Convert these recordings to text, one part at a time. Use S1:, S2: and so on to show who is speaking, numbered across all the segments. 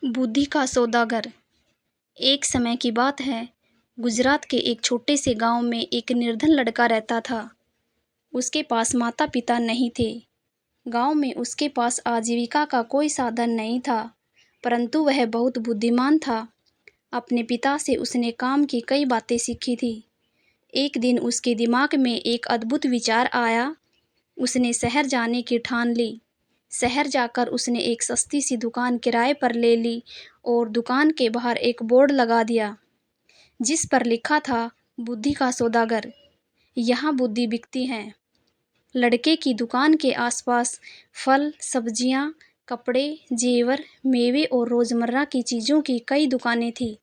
S1: बुद्धि का सौदागर। एक समय की बात है। गुजरात के एक छोटे से गांव में एक निर्धन लड़का रहता था। उसके पास माता पिता नहीं थे। गांव में उसके पास आजीविका का कोई साधन नहीं था, परंतु वह बहुत बुद्धिमान था। अपने पिता से उसने काम की कई बातें सीखी थी। एक दिन उसके दिमाग में एक अद्भुत विचार आया। उसने शहर जाने की ठान ली। शहर जाकर उसने एक सस्ती सी दुकान किराए पर ले ली और दुकान के बाहर एक बोर्ड लगा दिया, जिस पर लिखा था, बुद्धि का सौदागर, यहाँ बुद्धि बिकती है। लड़के की दुकान के आसपास फल, सब्जियां, कपड़े, जेवर, मेवे और रोजमर्रा की चीज़ों की कई दुकानें थीं।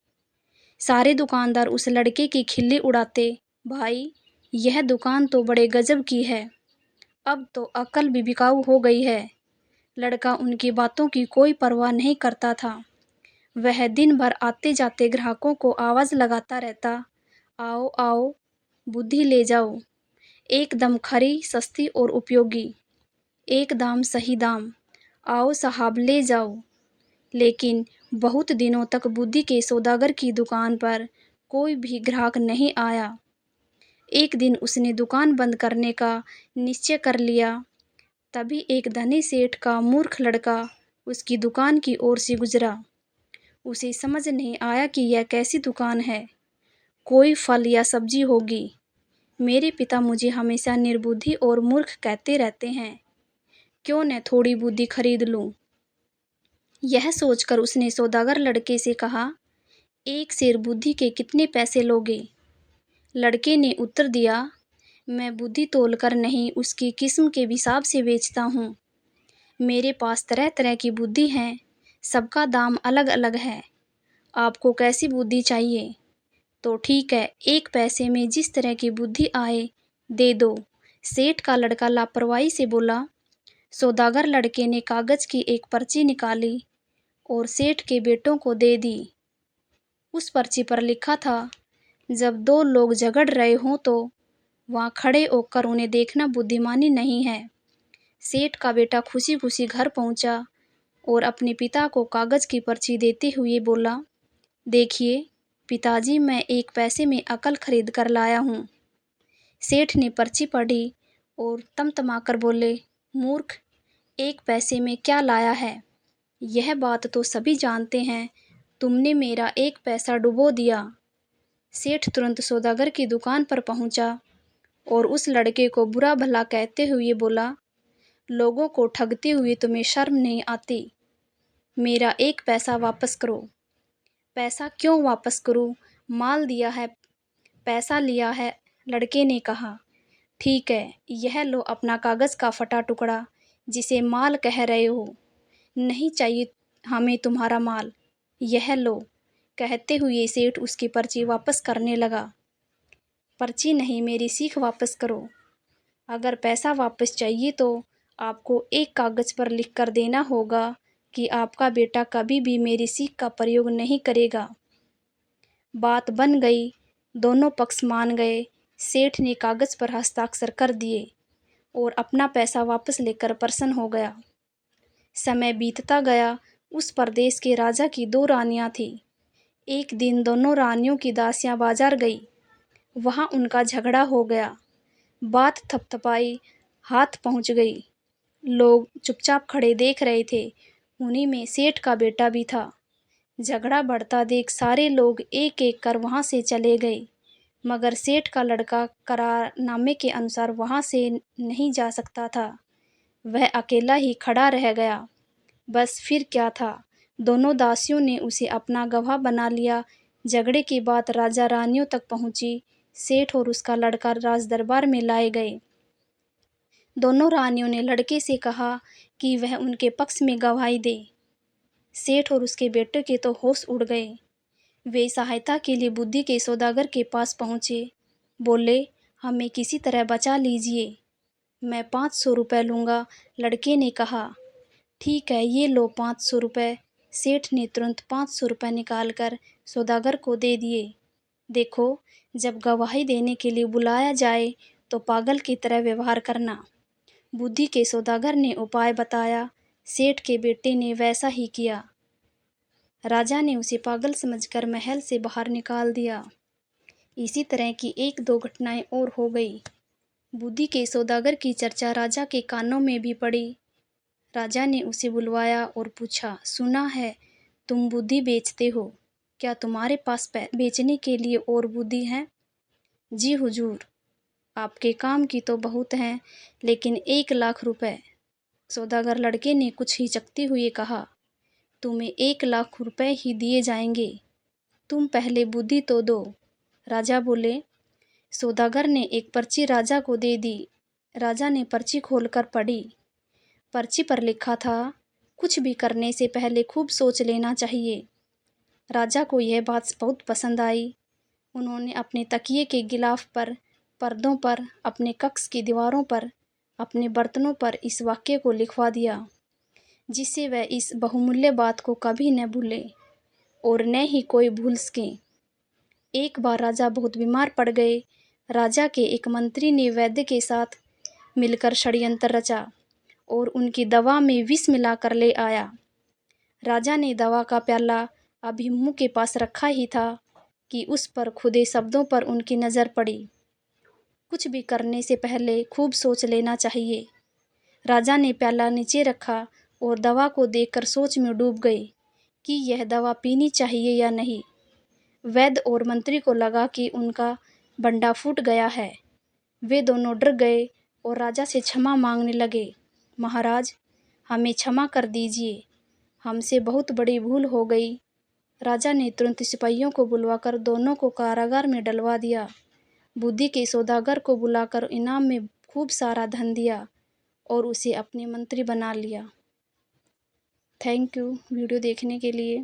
S1: सारे दुकानदार उस लड़के की खिल्ली उड़ाते, भाई, यह दुकान तो बड़े गजब की है, अब तो अकल भी बिकाऊ हो गई है। लड़का उनकी बातों की कोई परवाह नहीं करता था। वह दिन भर आते जाते ग्राहकों को आवाज़ लगाता रहता, आओ आओ, बुद्धि ले जाओ, एकदम खरी, सस्ती और उपयोगी, एक दाम सही दाम, आओ साहब ले जाओ। लेकिन बहुत दिनों तक बुद्धि के सौदागर की दुकान पर कोई भी ग्राहक नहीं आया। एक दिन उसने दुकान बंद करने का निश्चय कर लिया। तभी एक धनी सेठ का मूर्ख लड़का उसकी दुकान की ओर से गुजरा। उसे समझ नहीं आया कि यह कैसी दुकान है। कोई फल या सब्जी होगी। मेरे पिता मुझे हमेशा निर्बुद्धि और मूर्ख कहते रहते हैं, क्यों न थोड़ी बुद्धि खरीद लूं। यह सोचकर उसने सौदागर लड़के से कहा, एक सेर बुद्धि के कितने पैसे लोगे? लड़के ने उत्तर दिया, मैं बुद्धि तोलकर नहीं, उसकी किस्म के हिसाब से बेचता हूँ। मेरे पास तरह तरह की बुद्धि है, सबका दाम अलग अलग है। आपको कैसी बुद्धि चाहिए? तो ठीक है, एक पैसे में जिस तरह की बुद्धि आए दे दो। सेठ का लड़का लापरवाही से बोला। सौदागर लड़के ने कागज की एक पर्ची निकाली और सेठ के बेटों को दे दी। उस पर्ची पर लिखा था, जब दो लोग झगड़ रहे हों तो वहाँ खड़े होकर उन्हें देखना बुद्धिमानी नहीं है। सेठ का बेटा खुशी खुशी घर पहुंचा और अपने पिता को कागज की पर्ची देते हुए बोला, देखिए पिताजी, मैं एक पैसे में अकल खरीद कर लाया हूँ। सेठ ने पर्ची पढ़ी और तमतमाकर बोले, मूर्ख, एक पैसे में क्या लाया है? यह बात तो सभी जानते हैं, तुमने मेरा एक पैसा डुबो दिया। सेठ तुरंत सौदागर की दुकान पर पहुंचा और उस लड़के को बुरा भला कहते हुए बोला, लोगों को ठगते हुए तुम्हें शर्म नहीं आती? मेरा एक पैसा वापस करो। पैसा क्यों वापस करूं? माल दिया है, पैसा लिया है, लड़के ने कहा। ठीक है, यह लो अपना कागज का फटा टुकड़ा, जिसे माल कह रहे हो। नहीं चाहिए हमें तुम्हारा माल, यह लो। कहते हुए सेठ उसकी पर्ची वापस करने लगा। पर्ची नहीं, मेरी सीख वापस करो। अगर पैसा वापस चाहिए तो आपको एक कागज पर लिख कर देना होगा कि आपका बेटा कभी भी मेरी सीख का प्रयोग नहीं करेगा। बात बन गई, दोनों पक्ष मान गए। सेठ ने कागज पर हस्ताक्षर कर दिए और अपना पैसा वापस लेकर प्रसन्न हो गया। समय बीतता गया। उस प्रदेश के राजा की दो रानियां थीं। एक दिन दोनों रानियों की दासियां बाजार गई। वहां उनका झगड़ा हो गया। बात थपथपाई, हाथ पहुंच गई। लोग चुपचाप खड़े देख रहे थे। उन्हीं में सेठ का बेटा भी था। झगड़ा बढ़ता देख सारे लोग एक एक कर वहां से चले गए, मगर सेठ का लड़का करारनामे के अनुसार वहां से नहीं जा सकता था। वह अकेला ही खड़ा रह गया। बस फिर क्या था, दोनों दासियों ने उसे अपना गवाह बना लिया। झगड़े की बात राजा रानियों तक पहुंची। सेठ और उसका लड़का राज दरबार में लाए गए। दोनों रानियों ने लड़के से कहा कि वह उनके पक्ष में गवाही दे। सेठ और उसके बेटे के तो होश उड़ गए। वे सहायता के लिए बुद्धि के सौदागर के पास पहुंचे। बोले, हमें किसी तरह बचा लीजिए, मैं 500 रुपये लूँगा। लड़के ने कहा, ठीक है, ये लो 500 रुपये। सेठ ने तुरंत 500 रुपये निकाल कर सौदागर को दे दिए। देखो, जब गवाही देने के लिए बुलाया जाए तो पागल की तरह व्यवहार करना। बुद्धि के सौदागर ने उपाय बताया। सेठ के बेटे ने वैसा ही किया। राजा ने उसे पागल समझकर महल से बाहर निकाल दिया। इसी तरह की एक दो घटनाएं और हो गई। बुद्धि के सौदागर की चर्चा राजा के कानों में भी पड़ी। राजा ने उसे बुलवाया और पूछा, सुना है तुम बुद्धि बेचते हो, क्या तुम्हारे पास बेचने के लिए और बुद्धि है? जी हुजूर, आपके काम की तो बहुत हैं, लेकिन 1 लाख रुपए। सौदागर लड़के ने कुछ हिचकते हुए कहा, तुम्हें 1 लाख रुपए ही दिए जाएंगे, तुम पहले बुद्धि तो दो। राजा बोले। सौदागर ने एक पर्ची राजा को दे दी। राजा ने पर्ची खोलकर पढ़ी। पर्ची पर लिखा था, कुछ भी करने से पहले खूब सोच लेना चाहिए। राजा को यह बात बहुत पसंद आई। उन्होंने अपने तकिए के गिलाफ पर, पर्दों पर, अपने कक्ष की दीवारों पर, अपने बर्तनों पर इस वाक्य को लिखवा दिया, जिससे वह इस बहुमूल्य बात को कभी न भूले और न ही कोई भूल सके। एक बार राजा बहुत बीमार पड़ गए। राजा के एक मंत्री ने वैद्य के साथ मिलकर षड्यंत्र रचा और उनकी दवा में विष मिलाकर ले आया। राजा ने दवा का प्याला अभी मुंह के पास रखा ही था कि उस पर खुदे शब्दों पर उनकी नज़र पड़ी, कुछ भी करने से पहले खूब सोच लेना चाहिए। राजा ने प्याला नीचे रखा और दवा को देखकर सोच में डूब गए कि यह दवा पीनी चाहिए या नहीं। वैद्य और मंत्री को लगा कि उनका बंडा फूट गया है। वे दोनों डर गए और राजा से क्षमा मांगने लगे। महाराज, हमें क्षमा कर दीजिए, हमसे बहुत बड़ी भूल हो गई। राजा ने तुरंत सिपाहियों को बुलवाकर दोनों को कारागार में डलवा दिया। बुद्धि के सौदागर को बुलाकर इनाम में खूब सारा धन दिया और उसे अपने मंत्री बना लिया। थैंक यू वीडियो देखने के लिए।